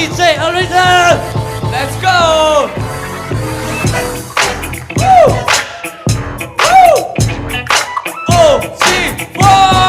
DJ Arena. Let's go. Woo! Woo! OGfox.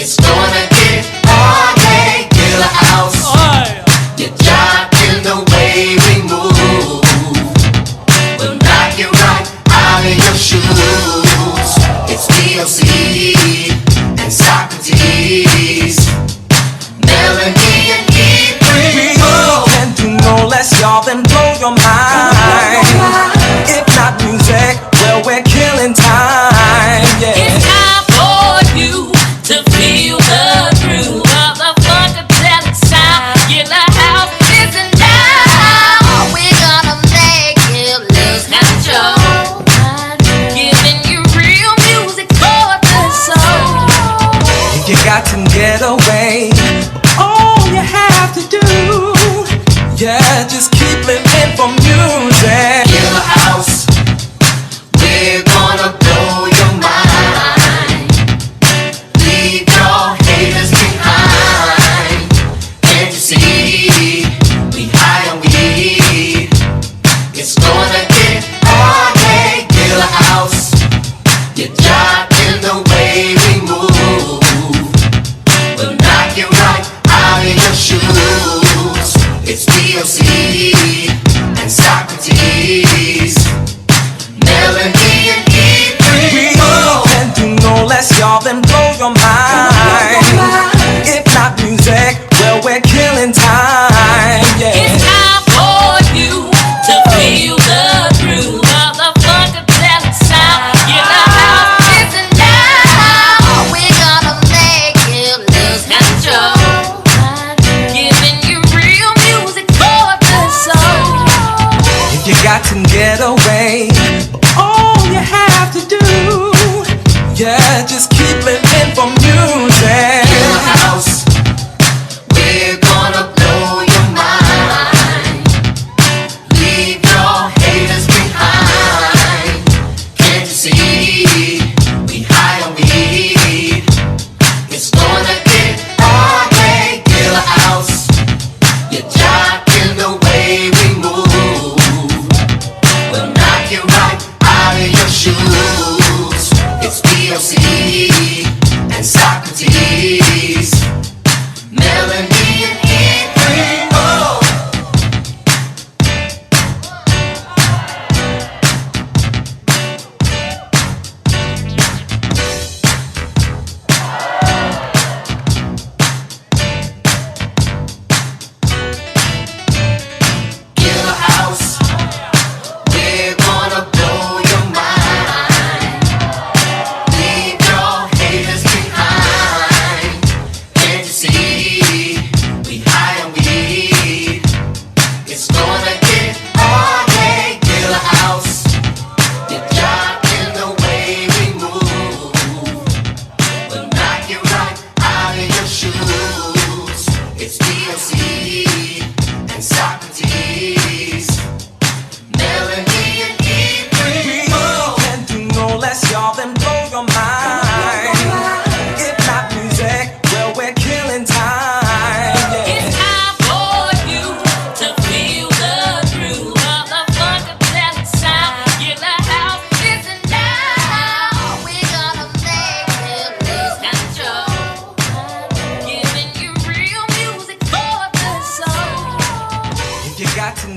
It's gonna get all day, Killer House. You jive in the way we move. We'll knock you right out of your shoes. It's DLC and Socrates, Melanie and E3. We can do no less, y'all, than blow your mind. If not music, well, we're killing time. Yeah. It's time for you to feel the groove of the funkadelic sound. Killer House, listen now. We're gonna make you lose control. Giving you real music for the soul. You got to get away. All you have to do, yeah, just keep living for music. Killer House, we're gonna blow your mind. Leave your haters behind. Can't you see? We high on weed. It's gonna get all day, Killer House. You jive in the way we move. We'll knock you right out of your shoes. It's DLC and Socrates, Melanie and E3. We can do no less, y'all, than blow your mind. If not music, well, we're killing time. Yeah. It's time for you to feel the groove of the funkadelic sound. Killer House, listen now. We're gonna make you lose control. Giving you real music for the soul. You got to get away. All you have to do, yeah, just keep living for music. Killer House, we're gonna blow your mind. Leave your haters behind. Can't you see? We high on weed. It's gonna get all day, Killer House. You jive in the way we move. We'll knock you right out of your shoes. It's DLC and Socrates, Melanie and E3. Oh. Killer House, we're gonna blow your mind. Leave your haters behind. Can't you see? We high on weed. It's gonna get all day, Killer House. You jive in the way we move. We'll knock you right out of your shoes. It's DLC and Socrates, Melanie and E3. We can do no less, y'all, than blow your mind. If not music, well, we're killing time. Yeah. It's time for you to feel the groove of the funkadelic sound. Killer House, listen now. We're gonna make you lose control. Giving you real music for the soul. You got to